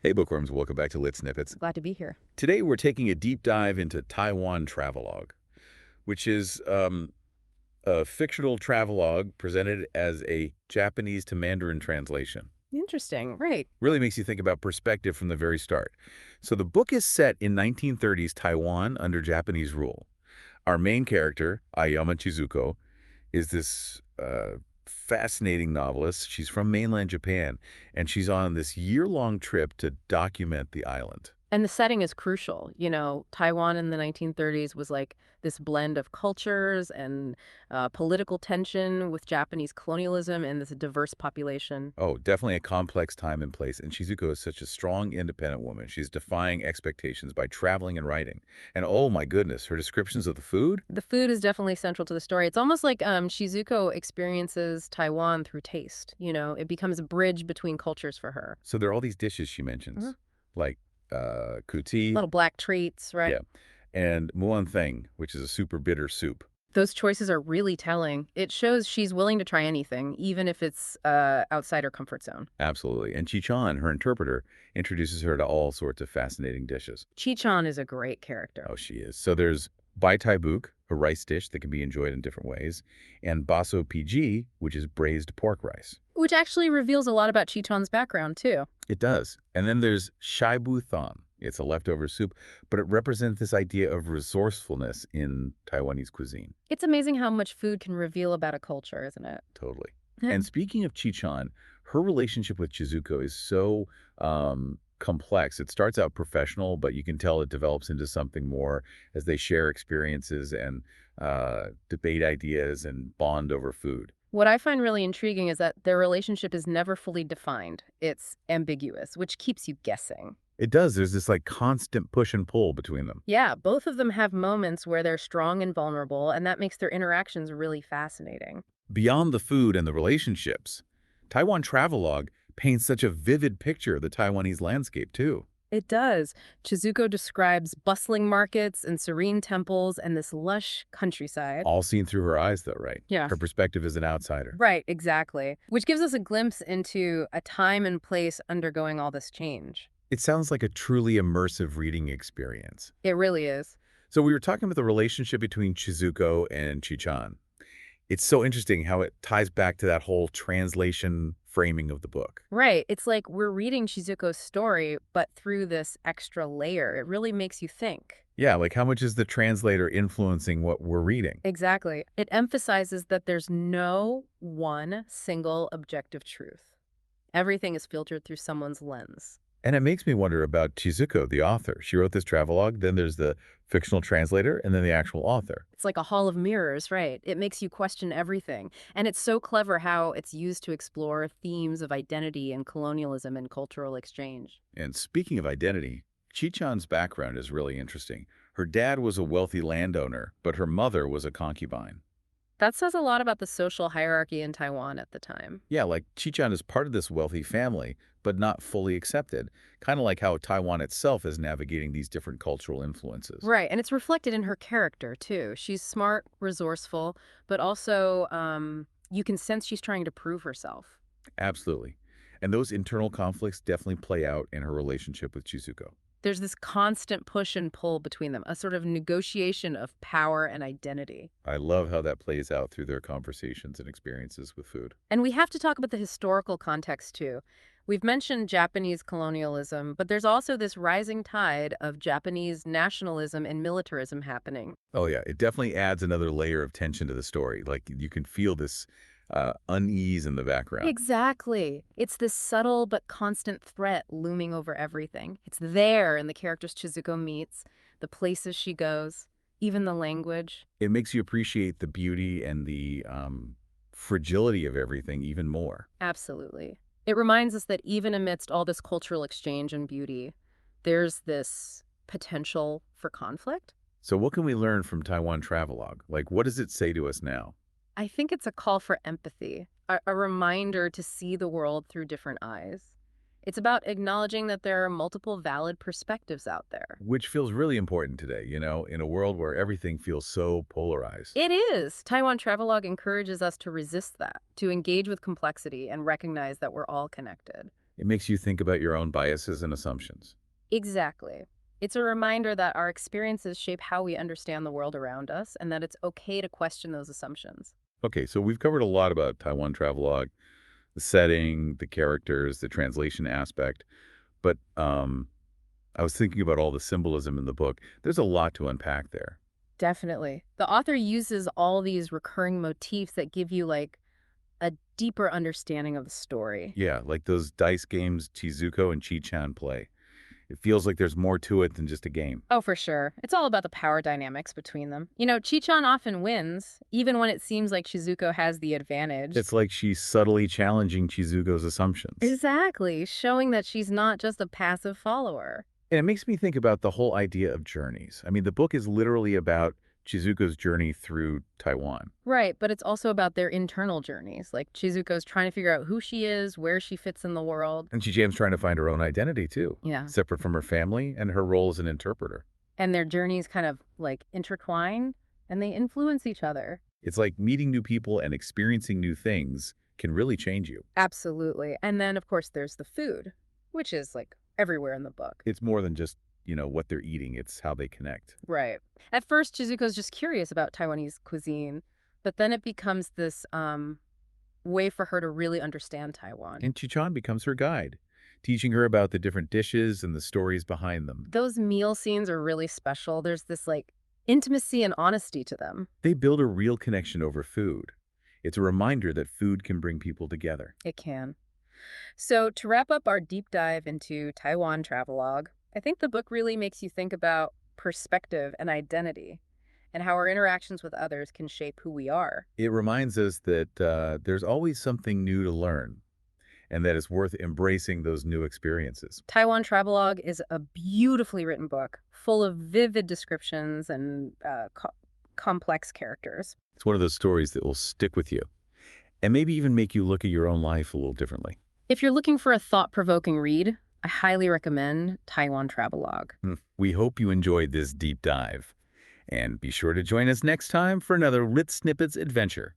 Hey bookworms, welcome back to Lit Snippets. Glad to be here. Today we're taking a deep dive into Taiwan Travelogue, which is a fictional travelogue presented as a Japanese to Mandarin translation. Interesting. Right. Really makes you think about perspective from the very start. So the book is set in 1930s Taiwan under Japanese rule. Our main character, Aoyama Chizuko, is this fascinating novelist. She's from mainland Japan, and she's on this year-long trip to document the island. And the setting is crucial. Taiwan in the 1930s was like this blend of cultures and political tension with Japanese colonialism and this diverse population. Oh, definitely a complex time and place, and Shizuko is such a strong, independent woman. She's defying expectations by traveling and writing. And oh my goodness, her descriptions of the food? The food is definitely central to the story. It's almost like Shizuko experiences Taiwan through taste. It becomes a bridge between cultures for her. So there are all these dishes she Mhm. mentions, like kuti, Little black treats, right? yeah, and muan, which is a super bitter soup. Those choices are really telling. It shows she's willing to try anything, even if it's outside her comfort zone. Absolutely. And Chi-chan, her interpreter, introduces her to all sorts of fascinating dishes. Chi-chan is a great character. Oh, she is. So there's bai tai buk, a rice dish that can be enjoyed in different ways, and baso pg, which is braised pork rice. Which actually reveals a lot about Chi-chan's background, too. It does. And then there's shai bu thon. It's a leftover soup, but it represents this idea of resourcefulness in Taiwanese cuisine. It's amazing how much food can reveal about a culture, isn't it? Totally. And speaking of Chi-chan, her relationship with Chizuko is so complex. It starts out professional, but you can tell it develops into something more as they share experiences and debate ideas and bond over food. What I find really intriguing is that their relationship is never fully defined. It's ambiguous, which keeps you guessing. It does. There's this like constant push and pull between them. Yeah, both of them have moments where they're strong and vulnerable, and that makes their interactions really fascinating. Beyond the food and the relationships, Taiwan Travelogue paints such a vivid picture of the Taiwanese landscape, too. It does. Chizuko describes bustling markets and serene temples and this lush countryside. All seen through her eyes, though, right? Yeah. Her perspective as an outsider. Right, exactly. Which gives us a glimpse into a time and place undergoing all this change. It sounds like a truly immersive reading experience. It really is. So we were talking about the relationship between Chizuko and Chi-chan. It's so interesting how it ties back to that whole translation framing of the book. Right. It's like we're reading Shizuko's story, but through this extra layer. It really makes you think. Yeah, like how much is the translator influencing what we're reading? Exactly. It emphasizes that there's no one single objective truth. Everything is filtered through someone's lens. And it makes me wonder about Chizuko, the author. She wrote this travelogue, then there's the fictional translator, and then the actual author. It's like a hall of mirrors, right? It makes you question everything. And it's so clever how it's used to explore themes of identity and colonialism and cultural exchange. And speaking of identity, Chi-chan's background is really interesting. Her dad was a wealthy landowner, but her mother was a concubine. That says a lot about the social hierarchy in Taiwan at the time. Yeah, like Chi-chan is part of this wealthy family, but not fully accepted. Kind of like how Taiwan itself is navigating these different cultural influences. Right, and it's reflected in her character, too. She's smart, resourceful, but also you can sense she's trying to prove herself. Absolutely. And those internal conflicts definitely play out in her relationship with Chizuko. There's this constant push and pull between them, a sort of negotiation of power and identity. I love how that plays out through their conversations and experiences with food. And we have to talk about the historical context, too. We've mentioned Japanese colonialism, but there's also this rising tide of Japanese nationalism and militarism happening. Oh, yeah, it definitely adds another layer of tension to the story. Like you can feel this unease in the background. Exactly. It's this subtle but constant threat looming over everything. It's there in the characters Chizuko meets, the places she goes, even the language. It makes you appreciate the beauty and the fragility of everything even more. Absolutely. It reminds us that even amidst all this cultural exchange and beauty, there's this potential for conflict. So what can we learn from Taiwan Travelogue? Like, what does it say to us now? I think it's a call for empathy, a reminder to see the world through different eyes. It's about acknowledging that there are multiple valid perspectives out there. Which feels really important today, in a world where everything feels so polarized. It is. Taiwan Travelogue encourages us to resist that, to engage with complexity and recognize that we're all connected. It makes you think about your own biases and assumptions. Exactly. It's a reminder that our experiences shape how we understand the world around us and that it's okay to question those assumptions. Okay, so we've covered a lot about Taiwan Travelogue, the setting, the characters, the translation aspect, but I was thinking about all the symbolism in the book. There's a lot to unpack there. Definitely. The author uses all these recurring motifs that give you like a deeper understanding of the story. Yeah, like those dice games Chizuko and Chi-chan play. It feels like there's more to it than just a game. Oh, for sure. It's all about the power dynamics between them. Chichan often wins, even when it seems like Shizuko has the advantage. It's like she's subtly challenging Chizuko's assumptions. Exactly, showing that she's not just a passive follower. And it makes me think about the whole idea of journeys. I mean, the book is literally about Chizuko's journey through Taiwan. Right, but it's also about their internal journeys. Like Chizuko's trying to figure out who she is, where she fits in the world. And Chi-chan's trying to find her own identity, too, Yeah. separate from her family and her role as an interpreter. And their journeys kind of like intertwine and they influence each other. It's like meeting new people and experiencing new things can really change you. Absolutely. And then, of course, there's the food, which is like everywhere in the book. It's more than just, what they're eating. It's how they connect. Right. At first, Chizuko's just curious about Taiwanese cuisine, but then it becomes this way for her to really understand Taiwan. And Chi-chan becomes her guide, teaching her about the different dishes and the stories behind them. Those meal scenes are really special. There's this like intimacy and honesty to them. They build a real connection over food. It's a reminder that food can bring people together. It can. So, to wrap up our deep dive into Taiwan Travelogue, I think the book really makes you think about perspective and identity and how our interactions with others can shape who we are. It reminds us that there's always something new to learn and that it's worth embracing those new experiences. Taiwan Travelogue is a beautifully written book full of vivid descriptions and complex characters. It's one of those stories that will stick with you and maybe even make you look at your own life a little differently. If you're looking for a thought-provoking read, I highly recommend Taiwan Travelogue. We hope you enjoyed this deep dive. And be sure to join us next time for another Lit Snippets adventure.